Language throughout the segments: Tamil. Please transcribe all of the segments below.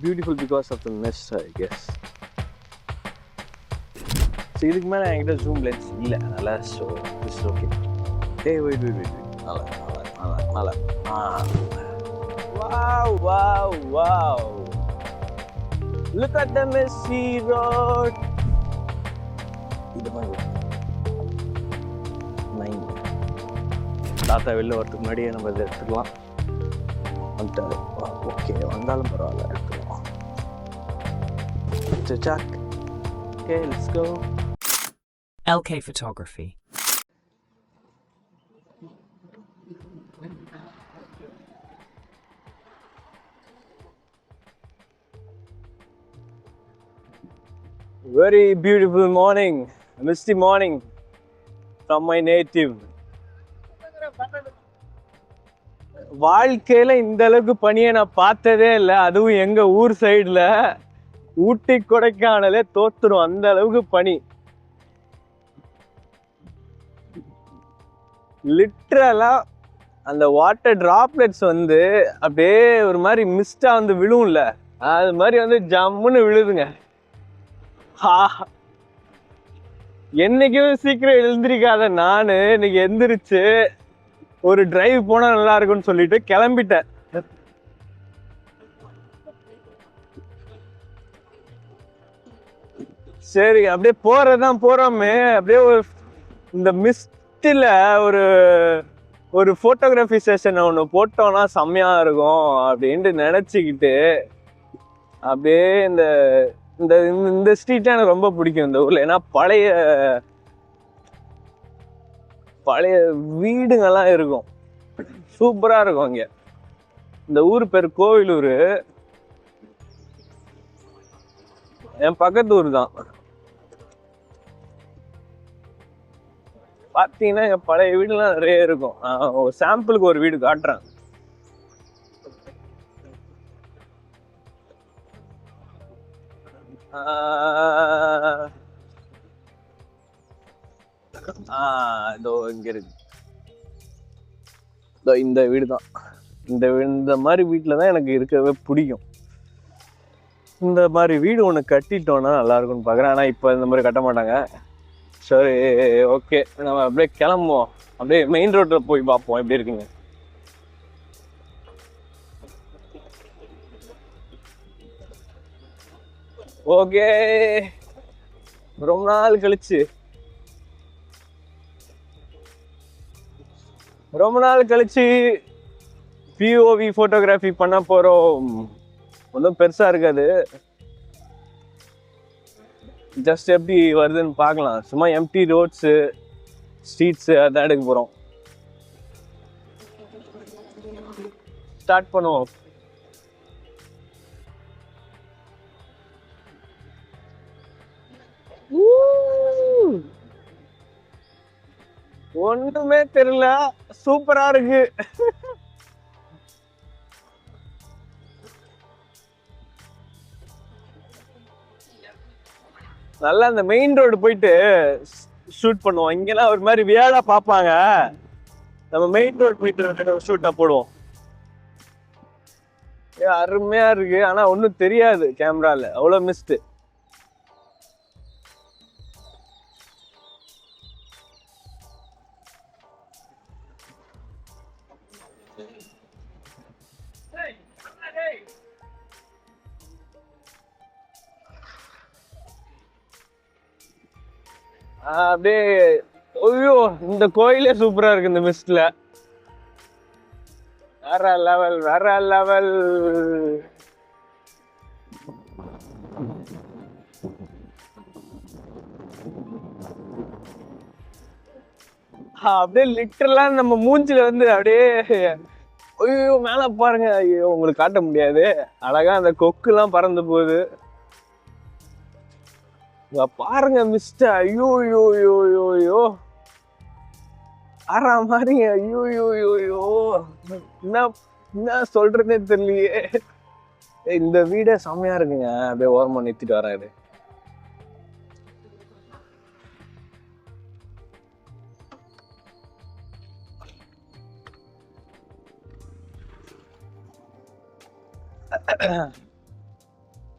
Beautiful because of the nest, I guess. So இதுக்கு மேலே என்கிட்ட ஜூம் லென்ஸ் இல்லை, அதனால so it's okay. Hey, wait. நல்லா. Wow. Look at the messy road. இது மாதிரி 9. தாத்தா வெளில வரதுக்கு முன்னாடியே நம்ம இதை எடுத்துக்கலாம். வந்துட்டாரு. ஓகே, வந்தாலும் பரவாயில்ல, எடுத்துக்கலாம். Jack. Okay, let's go. LK Photography. Very beautiful morning, misty morning from my native. வாழ்க்கையில இந்த அளவுக்கு பனியை நான் பார்த்ததே இல்லை, அதுவும் எங்க ஊர் சைடுல. ஊட்டி கொடைக்கானலே தோத்துரும், அந்த அளவுக்கு பனி. லிட்டரலா அந்த வாட்டர் டிராப்லெட்ஸ் வந்து அப்படியே ஒரு மாதிரி மிஸ்டா வந்து விழுவும்ல, அது மாதிரி வந்து ஜம்முன்னு விழுதுங்க. என்னைக்கும் சீக்கிரம் எழுந்திரிக்காத நானு இன்னைக்கு எந்திரிச்சு ஒரு டிரைவ் போனா நல்லா இருக்கும்னு சொல்லிட்டு கிளம்பிட்டேன். சரி, அப்படியே போறோமே, அப்படியே ஒரு இந்த மிஸ்டில் ஒரு போட்டோகிராஃபி செஷன் ஒன்று போட்டோம்னா செம்மையா இருக்கும் அப்படின்ட்டு நினைச்சுக்கிட்டு அப்படியே இந்த ஸ்ட்ரீட் எனக்கு ரொம்ப பிடிக்கும் இந்த ஊர்ல. ஏன்னா பழைய வீடுங்கெல்லாம் இருக்கும், சூப்பரா இருக்கும் இங்க. இந்த ஊர் பேர் கோவிலூர், என் பக்கத்து ஊர் தான். பாத்தீங்கன்னா இங்க பழைய வீடுலாம் நிறைய இருக்கும். ஒரு சாம்பிளுக்கு ஒரு வீடு காட்டுறேன். இதோ இங்க இருக்கு. இந்த வீடு தான். இந்த மாதிரி வீட்டுல தான் எனக்கு இருக்கவே பிடிக்கும். இந்த மாதிரி வீடு ஒன்று கட்டிட்டோம்னா நல்லா இருக்கும்னு பாக்குறேன். ஆனா இப்ப இந்த மாதிரி கட்ட மாட்டாங்க. சரி, ஓகே, நம்ம அப்படியே கிளம்புவோம். அப்படியே மெயின் ரோட்ல போய் பார்ப்போம் எப்படி இருக்குங்க. ஓகே, ரொம்ப நாள் கழிச்சு பிஓவி போட்டோகிராஃபி பண்ண போறோம். ஒன்றும் பெருசா இருக்காது, ஜஸ்ட் எப்படி வருதுன்னு பார்க்கலாம். சும்மா எம்டி ரோட்ஸு, ஸ்ட்ரீட்ஸு அதான் எடுக்க போறோம். ஸ்டார்ட் பண்ணுவோம். ஒண்ணுமே தெரியல, சூப்பரா இருக்கு. நல்லா அந்த மெயின் ரோடு போயிட்டு ஷூட் பண்ணுவோம். இங்கெல்லாம் ஒரு மாதிரி வியாழா பார்ப்பாங்க, நம்ம மெயின் ரோடு போயிட்டு ஷூட்டா போடுவோம். அருமையா இருக்கு. ஆனா ஒன்னும் தெரியாது கேமரால, அவ்வளவு மிஸ்ட். அப்படியே ஐயோ, இந்த கோயிலே சூப்பரா இருக்கு இந்த மிஸ்ட்ல. வேற லெவல். அப்படியே லிட்டரலா நம்ம மூஞ்சில வந்து அப்படியே ஐயோ மேல பாருங்க. ஐயோ உங்களுக்கு காட்ட முடியாது, அழகா அந்த கொக்கு எல்லாம் பறந்து போகுது பாருங்க மிஸ்டர். ஐயோ ஆறா மாதிரி. ஐயோ என்ன சொல்றதே தெரியலையே. இந்த வீடே செம்மையா இருக்குங்க. அப்படியே ஓரமா நிறுத்திட்டு வராது.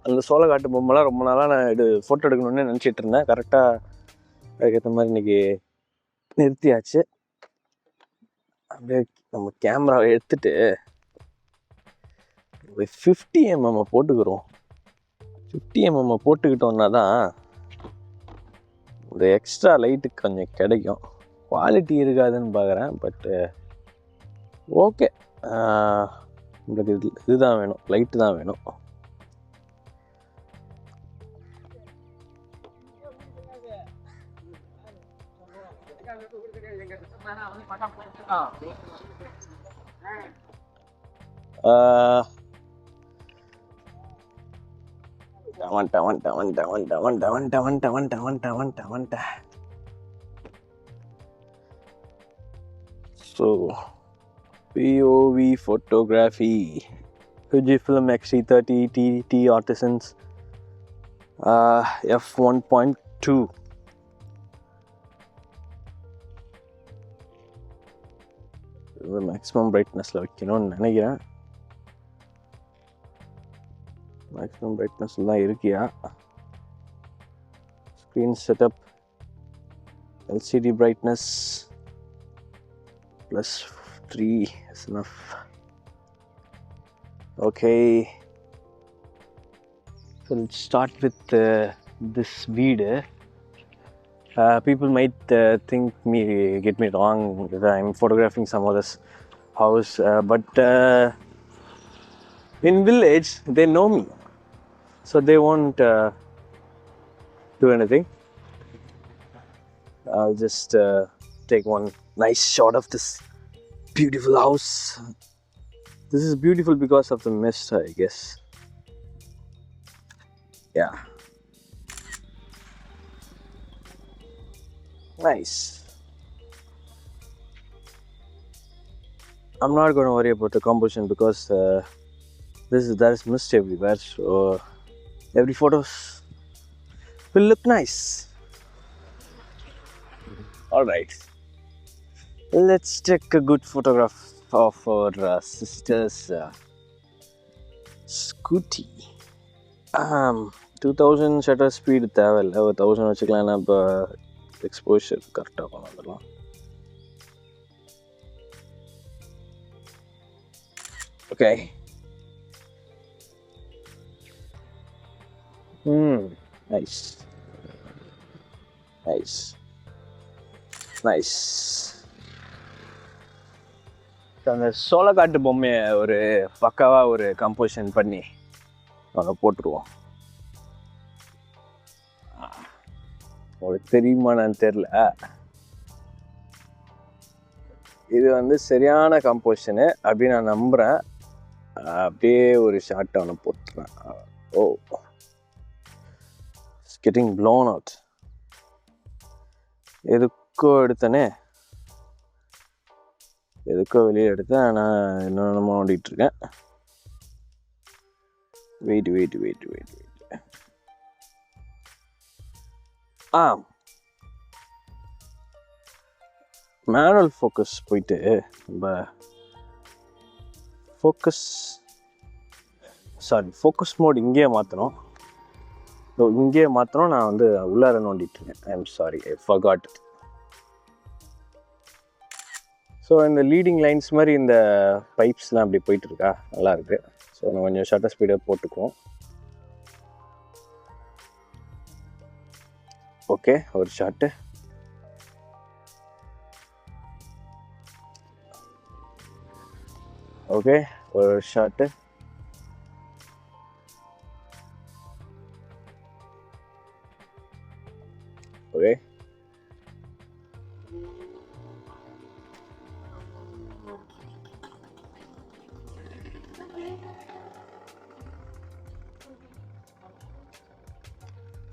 அந்த சோளக்காட்டு பொம்மைலாம் ரொம்ப நாளாக நான் ஃபோட்டோ எடுக்கணும்னு நினச்சிட்டு இருந்தேன். கரெக்டாக அதுக்கேற்ற மாதிரி இன்னைக்கு நிறுத்தியாச்சு. அப்படியே நம்ம கேமராவை எடுத்துட்டு ஒரு 50mm போட்டுக்கிறோம். 50mm போட்டுக்கிட்டோம்னா தான் இந்த எக்ஸ்ட்ரா லைட்டு கொஞ்சம் கிடைக்கும். குவாலிட்டி இருக்காதுன்னு பார்க்குறேன். பட்டு ஓகே, உங்களுக்கு இதுதான் வேணும், லைட்டு தான் வேணும். So POV photography, Fujifilm X-T30 TT Artisans f1.2. Maximum பிரைட்னஸில் வைக்கணும்னு நினைக்கிறேன். மேக்ஸிமம் பிரைட்னஸில் தான் இருக்கியா. Screen setup LCD brightness +3 is enough. Okay, so let's start with this video. People might get me wrong that I'm photographing some other's house, but in village they know me, so they won't do anything. I'll just take one nice shot of this beautiful house. This is beautiful because of the mist, I guess. Yeah, nice. I'm not going to worry about the composition because there is mist everywhere, so every photos will look nice. All right, let's take a good photograph of our sister's scooty. 2000 shutter speed தேவையில்லை, ஒரு 1000 வச்சுக்கலாம். ஏன்னா இப்போ எக்ஸ்போஷர் கரெக்டாக பண்ணலாம். Okay, nice nice nice. அந்த சோளக்காட்டு பொம்மையை ஒரு பக்காவாக ஒரு கம்போசிஷன் பண்ணி அதை போட்டுருவோம். உங்களுக்கு தெரியுமான்னு தெரில, இது வந்து சரியான கம்போசிஷனு அப்படின்னு நான் நம்புகிறேன். அப்படியே ஒரு ஷார்ட் அவனை போட்டுறேன். ஓ, இட்ஸ் கெட்டிங் ப்ளோன் அவுட். எதுக்கோ எடுத்தனே, எதுக்கோ வெளியே எடுத்தேன். நான் என்னென்னமோ ஓடிட்டுருக்கேன். வெயிட். மேனுவல் ஃபோக்கஸ் போயிட்டு நம்ம ஃபோக்கஸ் மோட் இங்கேயே மாற்றணும். நான் வந்து உள்ளார நோண்டிட்டுருக்கேன். I am sorry, I forgot. So இந்த லீடிங் லைன்ஸ் மாதிரி இந்த பைப்ஸ்லாம் அப்படி போயிட்டுருக்கா, நல்லாயிருக்கு. ஸோ நான் கொஞ்சம் ஷட்டர் ஸ்பீடாக போட்டுக்குவோம். ஓகே, ஒரு ஷாட்டு. ஓகே, ஒரு ஷாட்டு. ஓகே,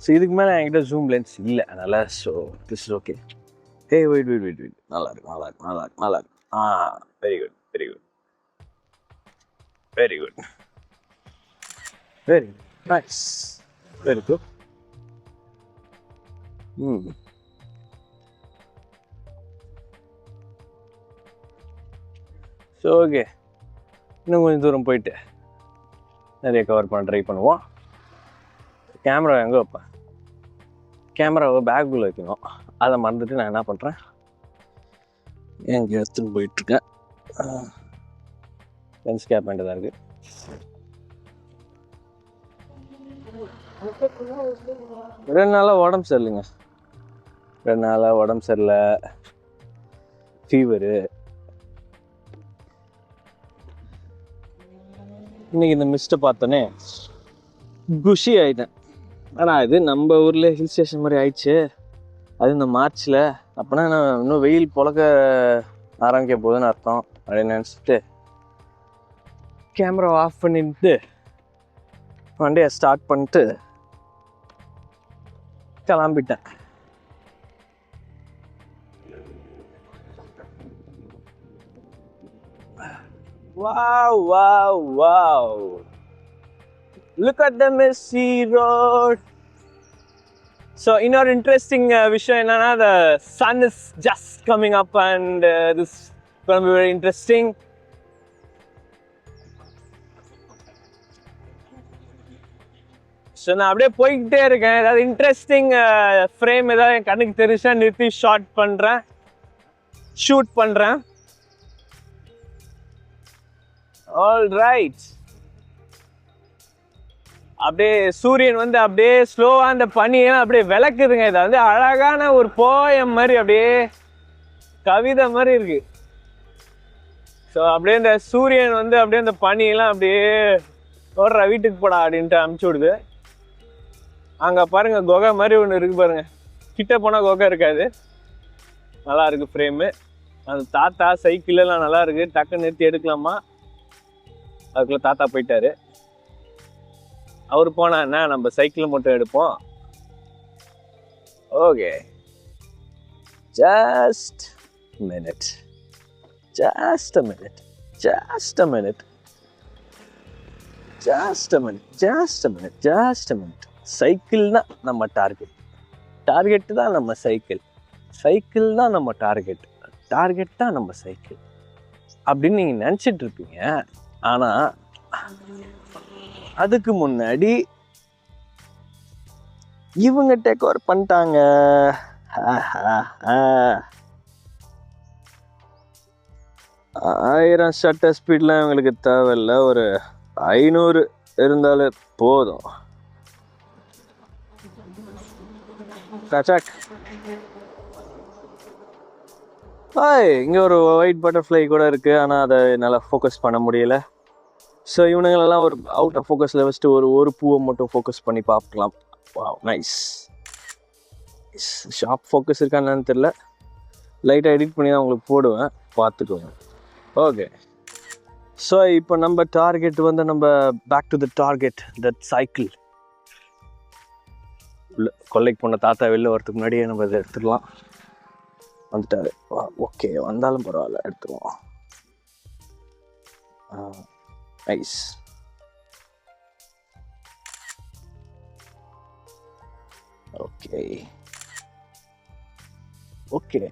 ஸோ இதுக்கு மேலே என்கிட்ட ஜூம் லென்ஸ் இல்லை, அதனால் so this is okay. Hey wait, நல்லா இருக்கு. Very good, nice, very good. So okay, இன்னும் கொஞ்சம் தூரம் போயிட்டு நிறைய கவர் பண்ண ட்ரை பண்ணுவோம். கேமரா எங்கே வைப்பேன்? கேமராவை பேக்குள்ளே வைக்கணும். அதை மறந்துட்டு நான் என்ன பண்ணுறேன், எங்கே எடுத்துன்னு போயிட்டுருக்கேன். லென்ஸ் கேப் வேண்டியதாக இருக்குது. ரெண்டு நாளாக உடம்பு சரியில்லைங்க. 2 நாளாக உடம்பு சரியில்லை, ஃபீவரு. இன்னைக்கு இந்த மிஸ்ட்டை பார்த்தோன்னே குஷி ஆகிட்டேன். ஆனால் இது நம்ம ஊரில் ஹில் ஸ்டேஷன் மாதிரி ஆயிடுச்சு. அது இந்த மார்ச்சில். அப்போனா நான் இன்னும் வெயில் பொழக்க ஆரம்பிக்க போகுதுன்னு அர்த்தம் அப்படின்னு நினச்சிட்டு கேமரா ஆஃப் பண்ணிட்டு வண்டியை ஸ்டார்ட் பண்ணிட்டு கிளம்பிட்டேன். Wow, wow, wow. Look at the messy road. So, இன்னொரு interesting விஷயம் என்னன்னா, the sun is just coming up and this is going to be very interesting. So நான் அப்படியே போய்கிட்டே இருக்கேன். ஏதாவது இன்ட்ரெஸ்டிங் ஃப்ரேம் ஏதாவது என் கண்ணுக்கு தெரிஞ்சா நிறுத்தி ஷூட் பண்ணுறேன். All right. அப்படியே சூரியன் வந்து அப்படியே ஸ்லோவாக அந்த பனியெல்லாம் அப்படியே விளக்குதுங்க. இதை வந்து அழகான ஒரு போயம் மாதிரி அப்படியே கவிதை மாதிரி இருக்கு. ஸோ அப்படியே இந்த சூரியன் வந்து அப்படியே இந்த பனியெல்லாம் அப்படியே ஓடுற வீட்டுக்கு போடா அப்படின்ட்டு அமுச்சு விடுது. அங்கே பாருங்க குகை மாதிரி ஒன்று இருக்கு பாருங்க. கிட்ட போனால் குகை இருக்காது. நல்லா இருக்கு ஃப்ரேமு. அந்த தாத்தா சைக்கிளெல்லாம் நல்லா இருக்கு. டக்குன்னு நிறுத்தி எடுக்கலாமா? அதுக்குள்ள தாத்தா போயிட்டாரு. அவர் போனா என்ன, நம்ம சைக்கிள் மட்டும் எடுப்போம். Okay, just minute, just a minute, just a minute, just a minute, just a minute, just a minute. Cycle தான் நம்ம டார்கெட், டார்கெட் தான் நம்ம சைக்கிள், சைக்கிள் தான் நம்ம டார்கெட், டார்கெட் தான் நம்ம சைக்கிள் அப்படின்னு நீங்கள் நினச்சிட்டு இருப்பீங்க. ஆனால் அதுக்கு முன்னாடி இவங்க டேக் ஓவர் பண்ணிட்டாங்க. 1000 ஷட்டர் ஸ்பீட்லாம் இவங்களுக்கு தேவையில்லை, ஒரு 500 இருந்தாலே போதும். இங்கே ஒரு ஒயிட் பட்டர்ஃப்ளை கூட இருக்குது, ஆனால் அதை என்னால் ஃபோக்கஸ் பண்ண முடியல. ஸோ இவனுங்களெல்லாம் ஒரு அவுட் ஆஃப் ஃபோக்கஸில் வச்சுட்டு ஒரு பூவை மட்டும் ஃபோக்கஸ் பண்ணி பார்க்கலாம். Wow, nice. ஷார்ப் ஃபோக்கஸ் இருக்கான்னு தெரில, லைட்டாக எடிட் பண்ணி தான் உங்களுக்கு போடுவேன், பார்த்துக்கோங்க. ஓகே, ஸோ இப்போ நம்ம டார்கெட் வந்து நம்ம back to the target, that cycle. உள்ள கொல்லைக்கு போன தாத்தா வெளில வரதுக்கு முன்னாடியே நம்ம இதை எடுத்துக்கலாம். வந்துட்டாரு. ஓகே, வந்தாலும் பரவாயில்ல, எடுத்துருவோம். நைஸ். Okay okay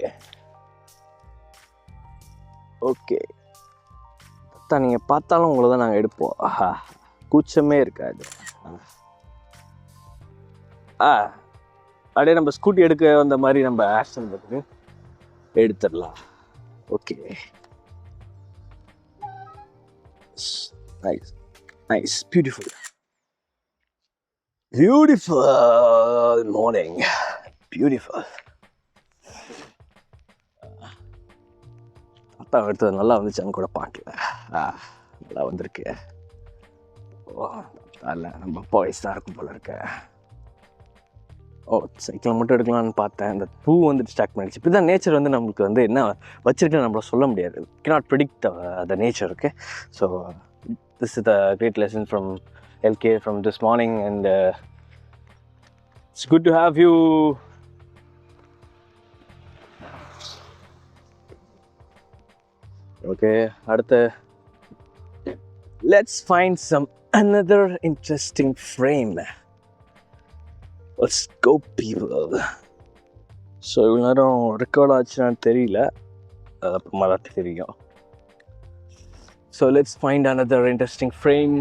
okay. நீங்கள் பார்த்தாலும் உங்களை தான் நாங்கள் எடுப்போம். ஆஹா, கூச்சமே இருக்காது. அப்படியே நம்ம ஸ்கூட்டி எடுக்க வந்த மாதிரி நம்ம ஆக்ஷன் பண்ணி எடுத்துடலாம். Okay, nice nice, beautiful beautiful morning, beautiful. அத்தா எடுத்தது நல்லா வந்துச்சான்னு கூட பார்க்கல. நல்லா வந்திருக்கு. ஓ, இல்லை, நம்ம பாய்ஸ் தான் இருக்கும் போல இருக்க. ஓ, சைக்கிளை மட்டும் எடுக்கலாம்னு பார்த்தேன். இந்த பூ வந்து டிஸ்ட்ராக்ட் பண்ணிடுச்சு. இப்படி தான் நேச்சர் வந்து நம்மளுக்கு வந்து என்ன வச்சிருக்குன்னு நம்மள சொல்ல முடியாது. cannot predict the nature. Okay, so this is the great lesson from LK from this morning, and it's good to have you. Okay, அடுத்து let's find some another interesting frame. Let's go, people. So இவ்வளோ நேரம் ரெக்கார்ட் ஆச்சுன்னு தெரியல, அப்புறமா தான் தெரியும். So let's find another interesting frame.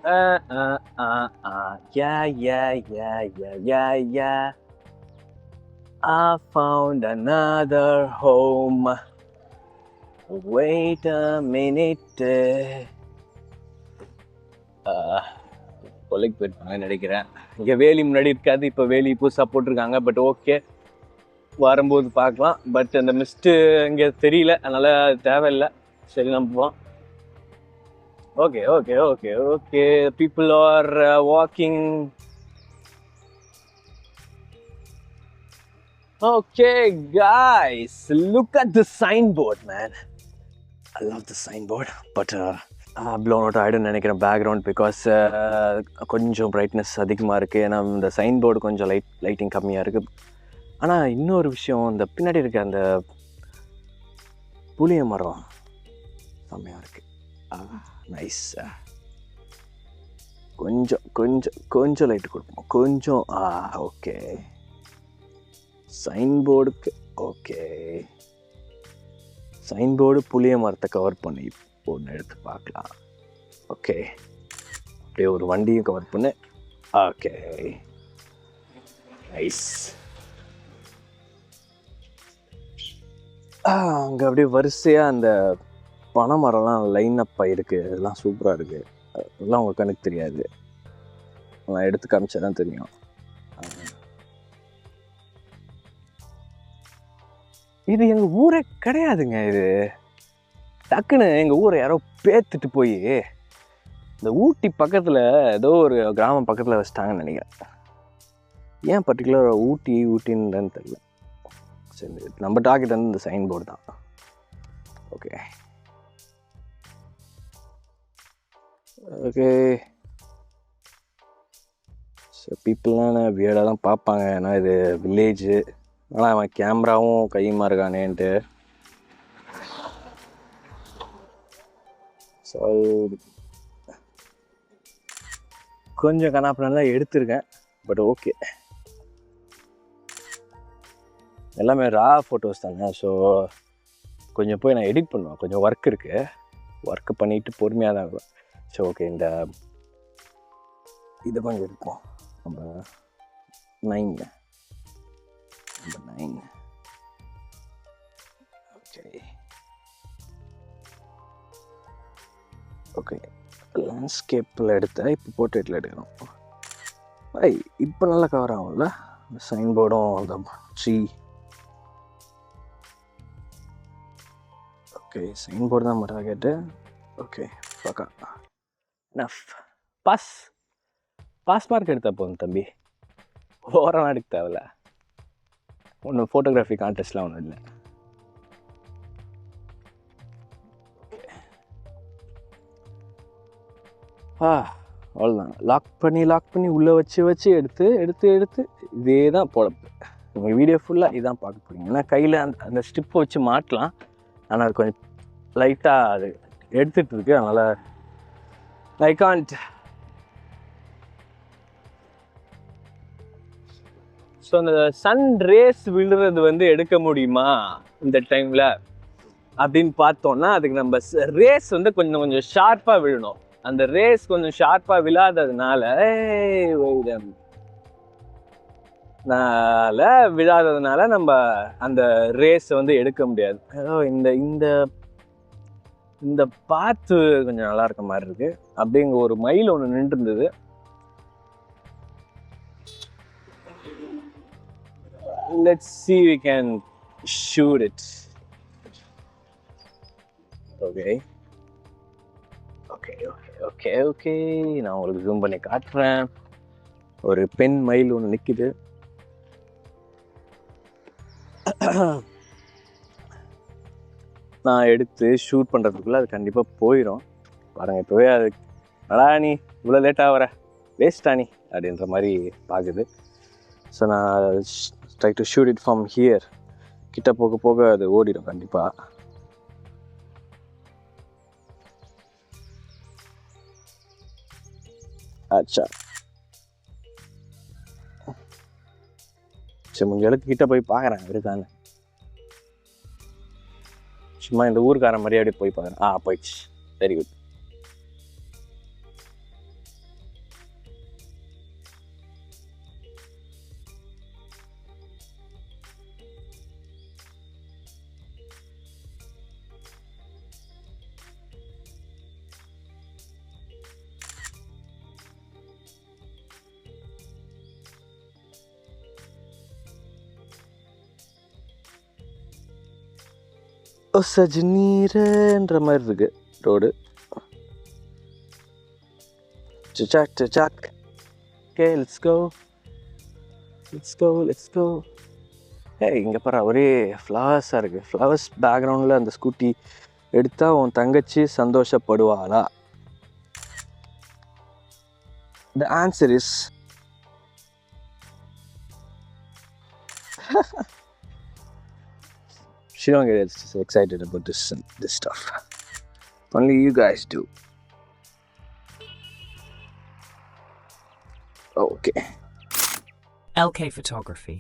Yeah, yeah, yeah, yeah, yeah, yeah. I found another home. Wait a minute. கொலைக்கு போயிருப்பாங்கன்னு நினைக்கிறேன். இங்கே வேலி முன்னாடி இருக்காது, இப்போ வேலி புதுசாக போட்டிருக்காங்க. பட் ஓகே, வரும்போது பார்க்கலாம். பட் அந்த மிஸ்ட்டு இங்கே தெரியல, அதனால் தேவையில்லை. சரி, நம்ம போகலாம். Okay okay okay okay, people are walking. Okay guys, look at the signboard, man. I love the signboard, but blown out ஆகிடும்னு நினைக்கிறேன் பேக்ரவுண்ட். பிகாஸ் கொஞ்சம் பிரைட்னஸ் அதிகமாக இருக்குது. ஏன்னா இந்த சைன்போர்டு கொஞ்சம் லைட்டிங் கம்மியாக இருக்குது. ஆனால் இன்னொரு விஷயம், இந்த பின்னாடி இருக்க அந்த புளிய மரம் செம்மையாக இருக்குது. நைஸ். கொஞ்சம் கொஞ்சம் கொஞ்சம் லைட்டு கொடுப்போம், கொஞ்சம். ஓகே, சைன்போர்டுக்கு. ஓகே, சைன்போர்டு புளிய மரத்தை கவர் பண்ணி ஒன்று எடுத்து பார்க்கலாம். ஓகே, அப்படியே ஒரு வண்டியும் கவர் பண்ணு. Okay, nice. அங்கே அப்படியே வரிசையாக அந்த பனை மரம்லாம் லைனப் ஆகிருக்கு. அதெல்லாம் சூப்பராக இருக்குது. அதெல்லாம் உங்கள் கணக்கு தெரியாது, நான் எடுத்து காமிச்சா தான் தெரியும். இது எங்கள் ஊரே கிடையாதுங்க. இது டக்குன்னு எங்கள் ஊரை யாரோ பேத்துட்டு போய் இந்த ஊட்டி பக்கத்தில் ஏதோ ஒரு கிராமம் பக்கத்தில் வச்சிட்டாங்கன்னு நினைக்கிறேன். ஏன் பர்டிகுலர் ஊட்டின்னு தெரியல. சரி, நம்ம டார்கெட் வந்து இந்த சைன் போர்டு தான். ஓகே ஓகே, ஸோ பீப்புளெலாம் வியர்டாக தான் பார்ப்பாங்க. ஏன்னா இது வில்லேஜு. ஆனால் அவன் கேமராவும் கையுமா இருக்கானேன்ட்டு. ஸோ கொஞ்சம் கனாப்பெல்லாம் எடுத்திருக்கேன். பட் ஓகே, எல்லாமே ரா ஃபோட்டோஸ் தானே. ஸோ கொஞ்சம் போய் நான் எடிட் பண்ணுவேன். கொஞ்சம் ஒர்க் இருக்குது, ஒர்க்கு பண்ணிவிட்டு பொறுமையாக தான் இருக்கும். ஸோ ஓகே, இந்த இதை கொஞ்சம் எடுப்போம். நம்ம 9. ஓகே ஓகே, லேண்ட்ஸ்கேப்பில் எடுத்தேன், இப்போ போர்ட்ரேட்டில் எடுக்கணும். இப்போ நல்லா கவர் ஆகும்ல சைன் போர்டும் அந்த ட்ரீ. ஓகே, சைன் போர்டு தான் மட்டும் கேட்டு. ஓகே, பக்கா நஃப். பாஸ் மார்க் எடுத்தா போதும் தம்பி, ஓவராக எடுக்க தேவையில்ல. ஒன்றும் ஃபோட்டோகிராஃபி கான்டெஸ்ட்லாம் ஒன்றும் இல்லை. அவ்வளோதான். லாக் பண்ணி உள்ளே வச்சு எடுத்து இதே தான் பொழப்பு. உங்கள் வீடியோ ஃபுல்லாக இதான் பார்க்க போகிறீங்க. ஏன்னா கையில் அந்த ஸ்டிப்பை வச்சு மாட்டலாம், ஆனால் அது கொஞ்சம் லைட்டாக அது எடுத்துகிட்டு இருக்கு. அதனால் ஐ காண்ட். ஸோ அந்த சன் ரேஸ் விழுறது வந்து எடுக்க முடியுமா இந்த டைமில் அப்படின்னு பார்த்தோன்னா, அதுக்கு நம்ம ரேஸ் வந்து கொஞ்சம் ஷார்ப்பாக விழணும். அந்த ரேஸ் கொஞ்சம் ஷார்ப்பாக விழாததுனால நம்ம அந்த ரேஸை வந்து எடுக்க முடியாது. ஏதோ இந்த பாத்து கொஞ்சம் நல்லா இருக்க மாதிரி இருக்கு. அப்படிங்க ஒரு மயில் ஒன்று நின்று இருந்தது. Let's see we can shoot it. Okay. நான் உங்களுக்கு ஜூம் பண்ணி காட்டுறேன். ஒரு பெண் மயில் ஒன்று நிற்குது. நான் எடுத்து ஷூட் பண்ணுறதுக்குள்ளே அது கண்டிப்பாக போயிடும். பாருங்கள், இப்போவே அது அடா நீ இவ்வளோ லேட்டாக வர, வேஸ்டா நீ அப்படின்ற மாதிரி பார்க்குது. ஸோ நான் try to shoot it from here. கிட்ட போக அது ஓடிடும் கண்டிப்பாக. ஆச்சா, சரி முடிஞ்ச அளவுக்கு கிட்ட போய் பார்க்குறேன் இருக்கான்னு. சும்மா இந்த ஊருக்காரன் மாதிரியே அப்படியே போய் பார்க்குறேன். போயிடுச்சு. Very good. ஓ சஜ்னீரன்ற மாதிரி இருக்கு ரோடு. சாக். Okay let's go. ஏய் இங்கே பாரு ஒரே ஃப்ளவர்ஸாக இருக்குது. ஃப்ளவர்ஸ் பேக்ரவுண்டில் அந்த ஸ்கூட்டி எடுத்தால் உன் தங்கச்சி சந்தோஷப்படுவாளா? The answer is she don't get excited about this stuff. Only you guys do. Okay. LK Photography.